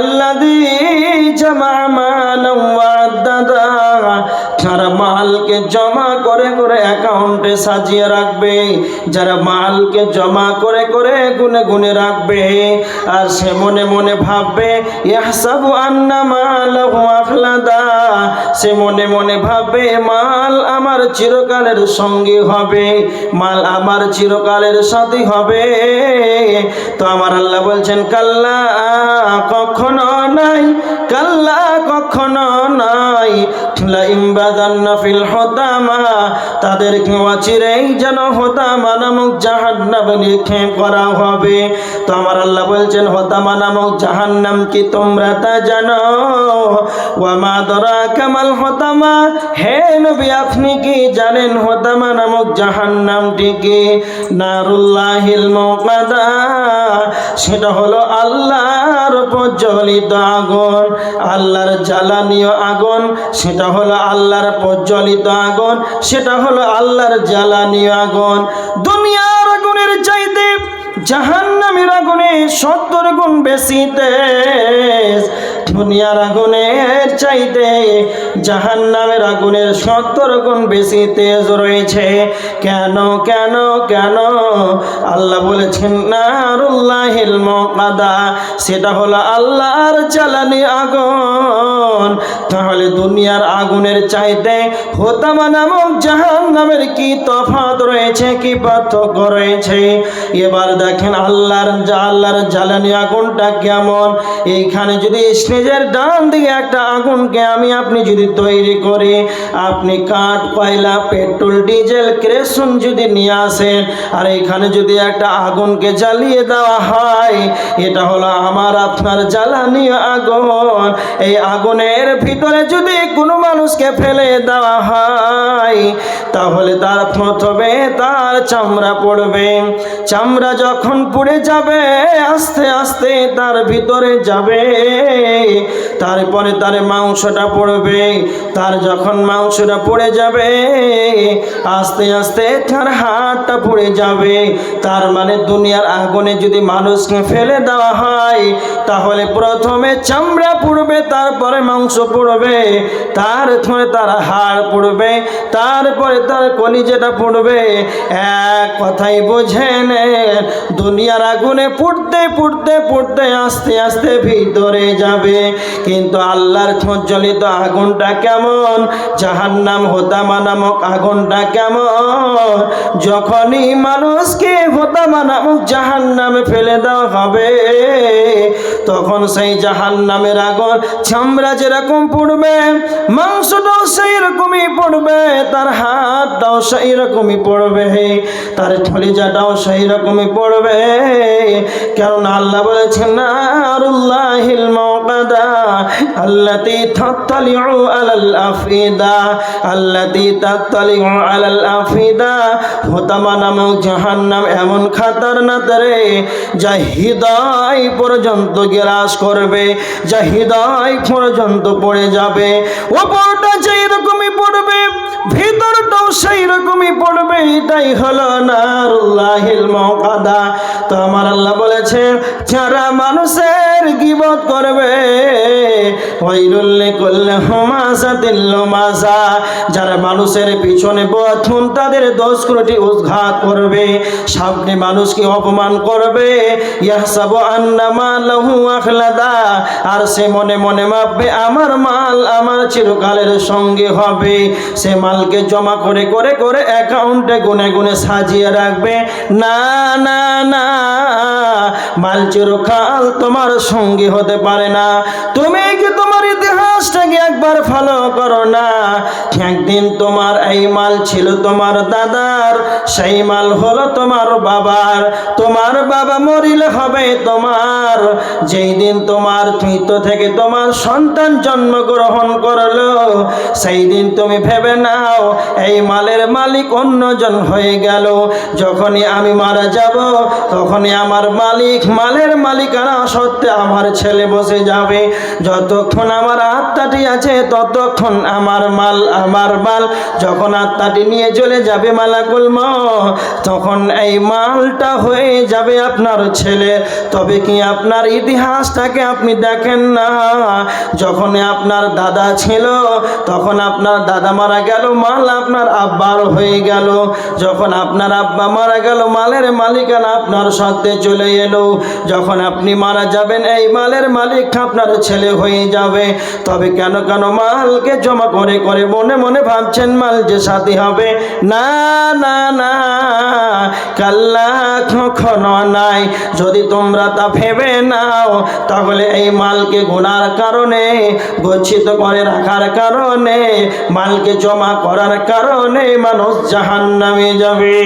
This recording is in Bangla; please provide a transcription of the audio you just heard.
আল্লাযী জামা মালান ওয়া আদ্দাদা, যারা মালকে জমা করে করে অ্যাকাউন্টে সাজিয়ে রাখবে, যারা মালকে জমা করে করে গুনে গুনে রাখবে, আর সে মনে মনে ভাববে ইয়াহসাবু আন্না মালাহু আখলাদা, সে মনে মনে ভাববে মাল আমার চিরকালের সঙ্গী হবে, মাল আমার চিরকালের সাথী হবে। তো আমার আল্লাহ বলছেন কাল্লা, কখনো নাই, কাল্লা কখনো নাই, লা ইমবাদান্না ফিল হুতামা, তাদেরকে অচিরেই যেন হুতামা নামক জাহান্নামে লিখে করা হবে। তো আমার আল্লাহ বলছেন হুতামা নামক জাহান্নাম কি তোমরা তা জানো? ওয়া মা আদরাকা মাল হুতামা, হে নবী আপনি কি জানেন হুতামা নামক জাহান্নামটি কি? নারুল্লাহিল মুকাদা, সেটা হলো আল্লাহর প্রজ্বলিত আগুন, আল্লাহর জ্বালানীয় আগুন, সেটা হলো আল্লাহর প্রজ্বলিত আগুন, সেটা হলো আল্লাহর জ্বালানীয় আগুন। দুনিয়ার আগুনের চাইতে জাহান্নামের আগুনে 70 গুণ বেশি তেজ, দুনিয়ার আগুনের চাইতে জাহান্নামের আগুনের 70 গুণ বেশি তেজ রয়েছে। কেন কেন কেন? আল্লাহ বলেছেন নারুল্লাহিল মুকাদা, সেটা হলো আল্লাহর জ্বালানি আগুন। তাহলে দুনিয়ার আগুনের চাইতে হুতামা নামক জাহান্নামের কি তফাৎ রয়েছে, কি পার্থক্য রয়েছে? এবার দেখেন আল্লাহর জ্বালানি আগুনটা কেমন। এইখানে যদি স্টেজের ডান দিকে একটা আগুনকে আমি আপনি যদি তৈরি করি, আপনি কাঠ, কয়লা, পেট্রোল, ডিজেল, কেরোসিন যদি নিয়ে আসেন, আর এখানে যদি একটা আগুনকে জ্বালিয়ে দেওয়া হয়, এটা হলো আমার আপনার জ্বালানি আগুন। এই আগুনের ভিতরে যদি কোনো মানুষকে ফেলে দেওয়া হয়, তাহলে তার প্রথমে তার চামড়া পড়বে, চামড়া যখন পুড়ে যাবে আস্তে আস্তে তার ভিতরে যাবে, তারপরে তার মাংসটা পড়বে, তার যখন মাংসটা পড়ে যাবে আস্তে আস্তে তার হাড়টা পুড়ে যাবে। তার মানে দুনিয়ার আগুনে যদি মানুষকে ফেলে দেওয়া হয়, তাহলে প্রথমে চামড়া পুড়বে, তারপরে মাংস পুড়বে, তারপরে তার হাড় পুড়বে, তারপরে তার কলিজাটা পুড়বে। এক কথাই বোঝেন, দুনিয়ার আগুনে পুড়তে পুড়তে পুড়তে আস্তে আস্তে ভিতরে যাবে। কিন্তু আল্লাহর প্রজ্বলিত আগুনটা কেমন? জাহান্নাম হুতামা নামক আগুনটা কেমন? যখনই মানুষকে হুতামা নামক জাহান্নামে ফেলে দেওয়া হবে, তখন সেই জাহান্নামের আগুন চামড়া যেরকম পড়বে, মাংসটাও সেই রকমই পড়বে, তার হাতটাও সেই রকমই পড়বে, তার কলিজাটাও সেই রকমই পড়বে। কারণ আল্লাহ বলেছেন নারুল্লাহিল মুকাদা আল্লাতী তাত্তালিউ আলাল আফিদা, আল্লাতী তাত্তালিউ আলাল আফিদা। হুতামা নামক জাহান্নাম এমন খাতারনাক রে, যা হৃদয় পর্যন্ত গ্রাস করবে, যা হৃদয় পর্যন্ত পড়ে যাবে। ওপরটা যেই রকমই পড়বে, ভিতরটাও সেই রকমই পড়বে। এটাই হলো নারুল্লাহিল মুকাদা। তো আমার আল্লাহ বলেছেন যারা মানুষের গীবত করবে, ওয়াইলুল লিকুল্লি হুমাযাতিল লুমাযা, যারা মানুষের পিছনে বথুন তাদের দোষগুলোটি উদ্ঘাত করবে, সামনে মানুষকে অপমান করবে, ইয়াহসাবু আন্না মালাহু আখলাদা, আর সে মনে মনে ভাববে আমার মাল আমার চিরকালের সঙ্গে হবে। সে মালকে জমা করে করে করে অ্যাকাউন্টে গুনে গুনে সাজিয়ে রাখবে। না না না, মাল চিরকাল তোমার সঙ্গী হতে পারে না। তুমি কি তোমার ইতিহাসটাকে একবার ফলো করো না? একদিন তোমার এই মাল ছিল তোমার দাদার, সেই মাল হলো তোমার বাবার, তোমার বাবা মরিলে হবে তোমার। যেই দিন তোমার মৃত থেকে তোমার সন্তান জন্মগ্রহণ করলো, সেই দিন তুমি ভেবে নাও এই মালের মালিক অন্যজন হয়ে গেল। যখনই আমি মারা যাব, তখনই আমার মালিক, মালের মালিকানা সত্ত্বে আমার ছেলে বসে যাবে। যত যতক্ষণ আমার আত্মাটি আছে ততক্ষণ আমার মাল আমার মাল। যখন আত্মাটি নিয়ে চলে যাবে মালাকুল মউত, তখন এই মালটা হয়ে যাবে আপনার ছেলে। তবে কি আপনার ইতিহাসটাকে আপনি দেখেন না? যখন আপনার দাদা ছিল তখন আপনার দাদা মারা গেল, মাল আপনার আব্বার হয়ে গেল। যখন আপনার আব্বা মারা গেল, মালের মালিকানা আপনার সত্ত্বে চলে এলো। যখন আপনি মারা যাবেন, এই মালের মালিক আপনার ছেলে হয়ে যাবে। তবে কেন কেন মালকে জমা করে করে মনে মনে ভাবছেন মাল যে সাথী হবে? না না না, কাল্লা, কখনো নাই। যদি তোমরা তা ভেবে নাও, তাহলে এই মালকে গুনার কারণে, গচ্ছিত করে রাখার কারণে, মালকে জমা করার কারণে মানুষ জাহান্নামে যাবে।